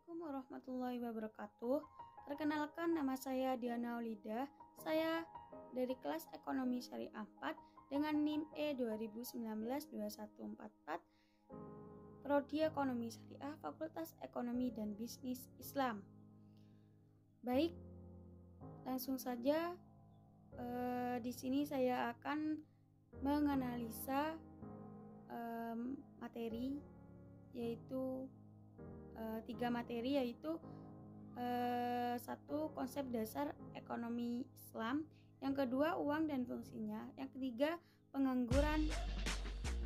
Assalamualaikum warahmatullahi wabarakatuh. Perkenalkan, nama saya Diana Aulidah. Saya dari kelas Ekonomi Syariah 4 dengan NIM E2019-2144, Prodi Ekonomi Syariah, Fakultas Ekonomi dan Bisnis Islam. Baik, langsung saja di sini saya akan menganalisa materi, yaitu tiga materi, yaitu satu, konsep dasar ekonomi Islam, yang kedua, uang dan fungsinya, yang ketiga, pengangguran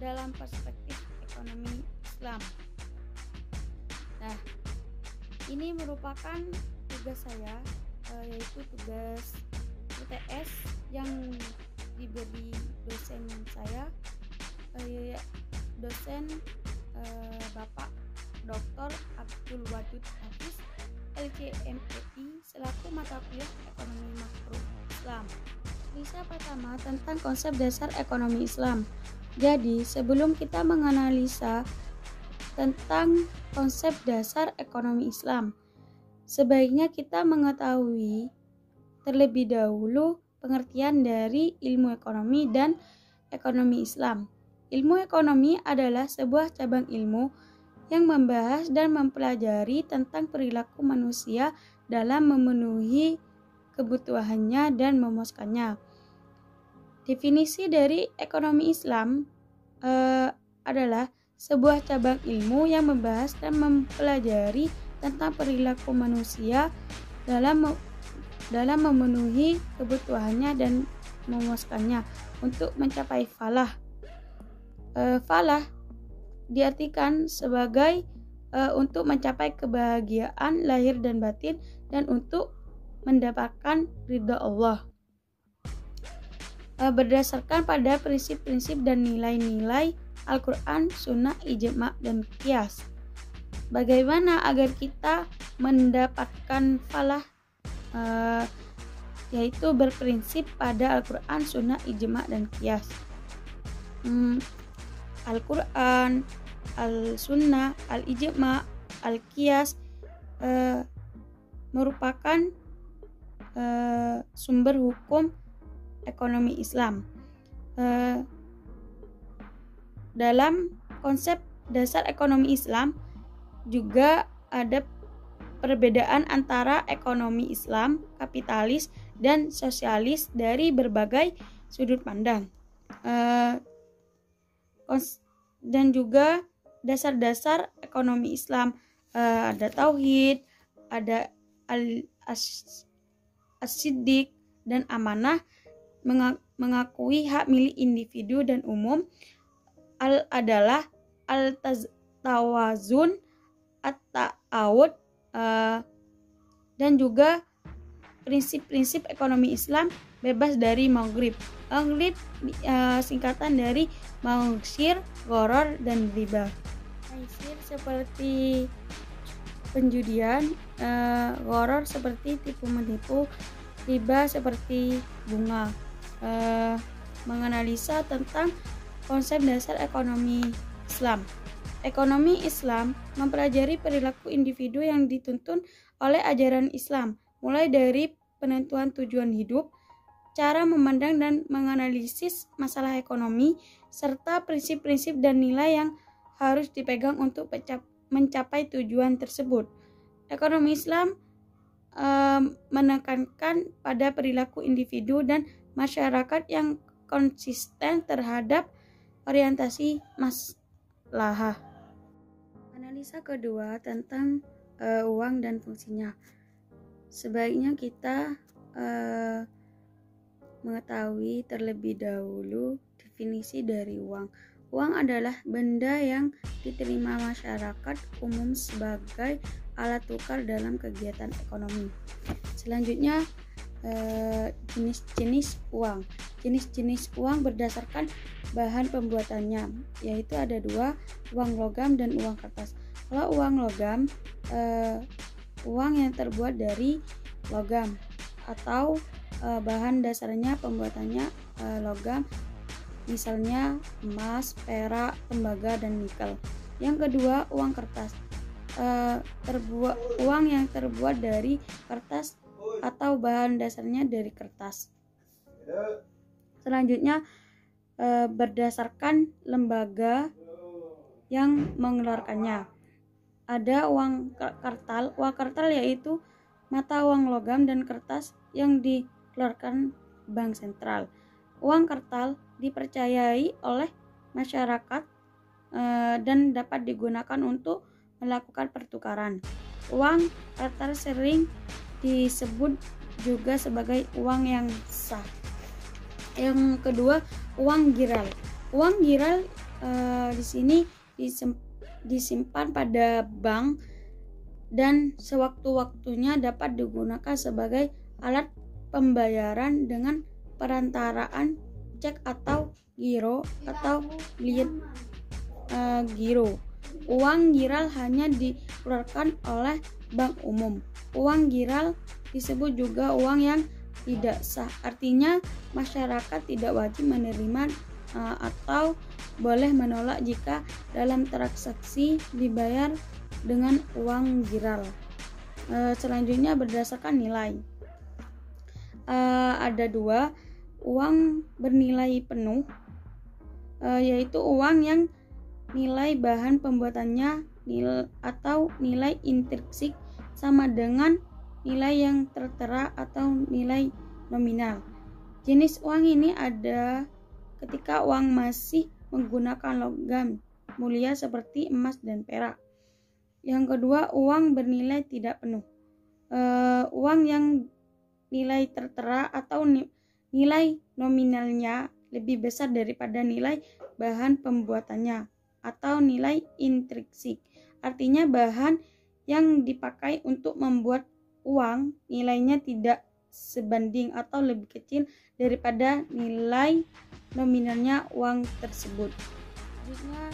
dalam perspektif ekonomi Islam. Nah, ini merupakan tugas saya, yaitu tugas UTS yang diberi dosen saya, dosen Bapak Dr. Abdul Wadud Hafiz, LCMEI, selaku mata kuliah Ekonomi Makro Islam. Analisa pertama tentang konsep dasar ekonomi Islam. Jadi, sebelum kita menganalisa tentang konsep dasar ekonomi Islam, sebaiknya kita mengetahui terlebih dahulu pengertian dari ilmu ekonomi dan ekonomi Islam. Ilmu ekonomi adalah sebuah cabang ilmu yang membahas dan mempelajari tentang perilaku manusia dalam memenuhi kebutuhannya dan memuaskannya. Definisi dari ekonomi Islam adalah sebuah cabang ilmu yang membahas dan mempelajari tentang perilaku manusia dalam memenuhi kebutuhannya dan memuaskannya untuk mencapai falah. Falah diartikan sebagai untuk mencapai kebahagiaan lahir dan batin dan untuk mendapatkan ridha Allah, berdasarkan pada prinsip-prinsip dan nilai-nilai Al-Quran, Sunnah, Ijma' dan Qiyas. Bagaimana agar kita mendapatkan falah? Yaitu berprinsip pada Al-Quran, Sunnah, Ijma' dan Qiyas. Al-Quran, Al-Sunnah, Al-Ijma', Al-Qiyas merupakan sumber hukum ekonomi Islam. Dalam konsep dasar ekonomi Islam juga ada perbedaan antara ekonomi Islam, kapitalis, dan sosialis dari berbagai sudut pandang. Dan juga dasar-dasar ekonomi Islam, ada tauhid, ada as-siddiq dan amanah, mengakui hak milik individu dan umum, adalah al-tawazun, at-ta'awud, dan juga prinsip-prinsip ekonomi Islam bebas dari maghrib. Maghrib singkatan dari maisir, gharar, dan riba. Maisir seperti penjudian, gharar seperti tipu menipu, riba seperti bunga. Menganalisa tentang konsep dasar ekonomi Islam. Ekonomi Islam mempelajari perilaku individu yang dituntun oleh ajaran Islam, mulai dari penentuan tujuan hidup, cara memandang dan menganalisis masalah ekonomi, serta prinsip-prinsip dan nilai yang harus dipegang untuk mencapai tujuan tersebut. Ekonomi Islam menekankan pada perilaku individu dan masyarakat yang konsisten terhadap orientasi maslahah. Analisa kedua tentang uang dan fungsinya. Sebaiknya kita mengetahui terlebih dahulu definisi dari uang. Uang adalah benda yang diterima masyarakat umum sebagai alat tukar dalam kegiatan ekonomi. Selanjutnya, jenis-jenis uang. Jenis-jenis uang berdasarkan bahan pembuatannya, yaitu ada dua, uang logam dan uang kertas. Kalau uang logam, uang yang terbuat dari logam atau bahan dasarnya pembuatannya logam, misalnya emas, perak, tembaga, dan nikel. Yang kedua, uang kertas. uang yang terbuat dari kertas atau bahan dasarnya dari kertas. Selanjutnya, berdasarkan lembaga yang mengeluarkannya. Ada uang kartal. Uang kartal yaitu mata uang logam dan kertas yang dikeluarkan bank sentral. Uang kartal dipercayai oleh masyarakat dan dapat digunakan untuk melakukan pertukaran. Uang kartal sering disebut juga sebagai uang yang sah. Yang kedua, uang giral. Uang giral di sini disimpan pada bank dan sewaktu-waktunya dapat digunakan sebagai alat pembayaran dengan perantaraan cek atau giro atau giro. Uang giral hanya dikeluarkan oleh bank umum. Uang giral disebut juga uang yang tidak sah, artinya masyarakat tidak wajib menerima atau boleh menolak jika dalam transaksi dibayar dengan uang giral. Selanjutnya, berdasarkan nilai. Ada dua, uang bernilai penuh, yaitu uang yang nilai bahan pembuatannya atau nilai intrinsik sama dengan nilai yang tertera atau nilai nominal. Jenis uang ini ada ketika uang masih menggunakan logam mulia seperti emas dan perak. Yang kedua, uang bernilai tidak penuh. Uang yang nilai tertera atau nilai nominalnya lebih besar daripada nilai bahan pembuatannya atau nilai intrinsik. Artinya bahan yang dipakai untuk membuat uang nilainya tidak sebanding atau lebih kecil daripada nilai nominalnya uang tersebut. Selanjutnya,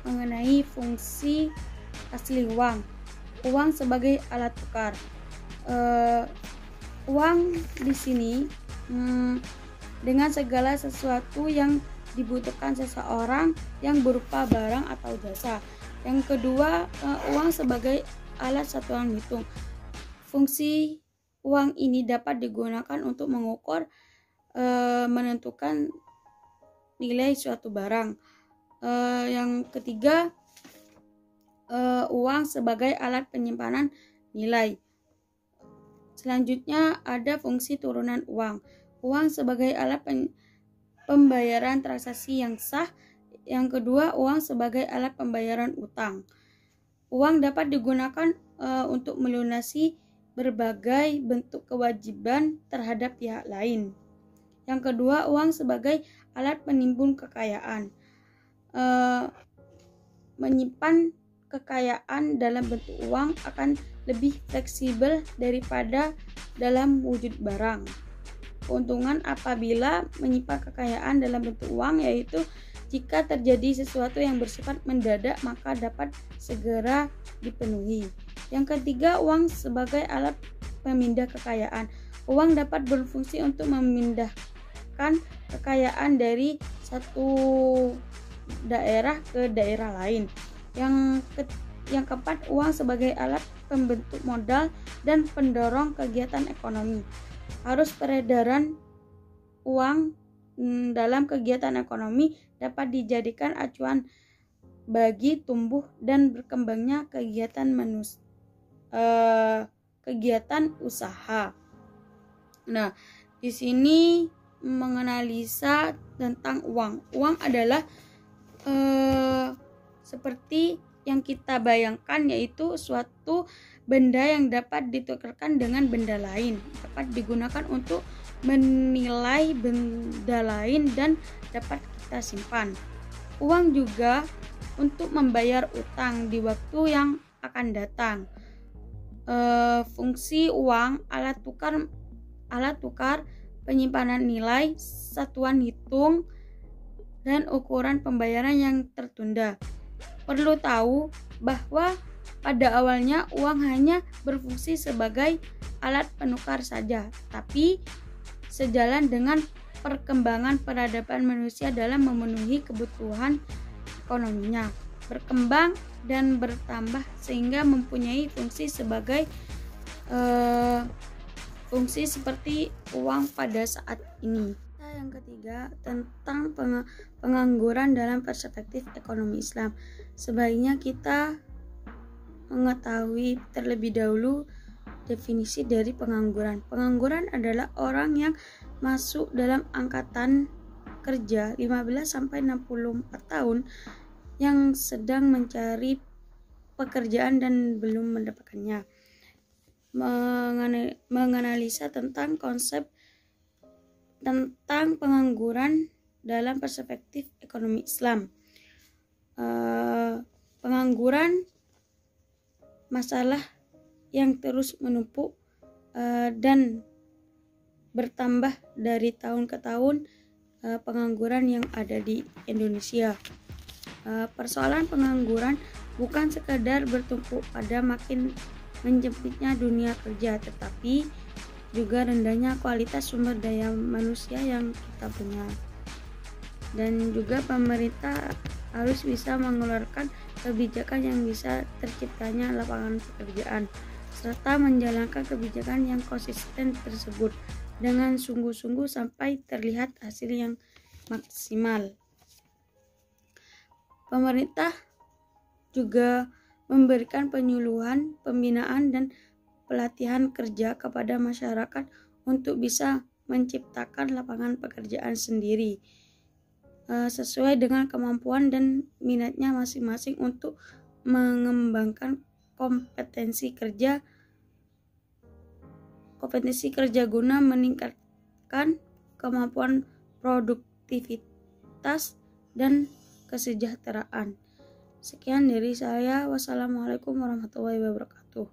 mengenai fungsi asli uang. Uang sebagai alat tukar. Uang di sini dengan segala sesuatu yang dibutuhkan seseorang yang berupa barang atau jasa. Yang kedua, uang sebagai alat satuan hitung. Fungsi uang ini dapat digunakan untuk mengukur, menentukan nilai suatu barang. Yang ketiga, uang sebagai alat penyimpanan nilai. Selanjutnya, ada fungsi turunan uang. Uang sebagai alat pembayaran transaksi yang sah. Yang kedua, uang sebagai alat pembayaran utang. Uang dapat digunakan untuk melunasi berbagai bentuk kewajiban terhadap pihak lain. Yang kedua, uang sebagai alat penimbun kekayaan. Menyimpan kekayaan dalam bentuk uang akan lebih fleksibel daripada dalam wujud barang. Keuntungan apabila menyimpan kekayaan dalam bentuk uang yaitu jika terjadi sesuatu yang bersifat mendadak maka dapat segera dipenuhi. Yang ketiga, uang sebagai alat pemindah kekayaan. Uang dapat berfungsi untuk memindahkan kekayaan dari satu daerah ke daerah lain. Yang keempat, uang sebagai alat pembentuk modal dan pendorong kegiatan ekonomi. Arus peredaran uang dalam kegiatan ekonomi dapat dijadikan acuan bagi tumbuh dan berkembangnya kegiatan usaha. Nah, di sini menganalisa tentang uang. Uang adalah seperti yang kita bayangkan, yaitu suatu benda yang dapat ditukarkan dengan benda lain, dapat digunakan untuk menilai benda lain dan dapat kita simpan. Uang juga untuk membayar utang di waktu yang akan datang. Fungsi uang alat tukar, penyimpanan nilai, satuan hitung, dan ukuran pembayaran yang tertunda. Perlu tahu bahwa pada awalnya uang hanya berfungsi sebagai alat penukar saja, tapi sejalan dengan perkembangan peradaban manusia dalam memenuhi kebutuhan ekonominya, berkembang dan bertambah sehingga mempunyai fungsi sebagai fungsi seperti uang pada saat ini. Yang ketiga, tentang pengangguran dalam perspektif ekonomi Islam. Sebaiknya kita mengetahui terlebih dahulu definisi dari pengangguran. Pengangguran adalah orang yang masuk dalam angkatan kerja 15-64 tahun yang sedang mencari pekerjaan dan belum mendapatkannya. Menganalisa tentang konsep tentang pengangguran dalam perspektif ekonomi Islam. Pengangguran masalah yang terus menumpuk dan bertambah dari tahun ke tahun, pengangguran yang ada di Indonesia. Persoalan pengangguran bukan sekadar bertumpu pada makin menjempitnya dunia kerja, tetapi juga rendahnya kualitas sumber daya manusia yang kita punya. Dan juga pemerintah harus bisa mengeluarkan kebijakan yang bisa terciptanya lapangan pekerjaan, serta menjalankan kebijakan yang konsisten tersebut dengan sungguh-sungguh sampai terlihat hasil yang maksimal. Pemerintah juga memberikan penyuluhan, pembinaan, dan pelatihan kerja kepada masyarakat untuk bisa menciptakan lapangan pekerjaan sendiri sesuai dengan kemampuan dan minatnya masing-masing untuk mengembangkan kompetensi kerja guna meningkatkan kemampuan produktivitas dan kesejahteraan. Sekian dari saya. Wassalamualaikum warahmatullahi wabarakatuh.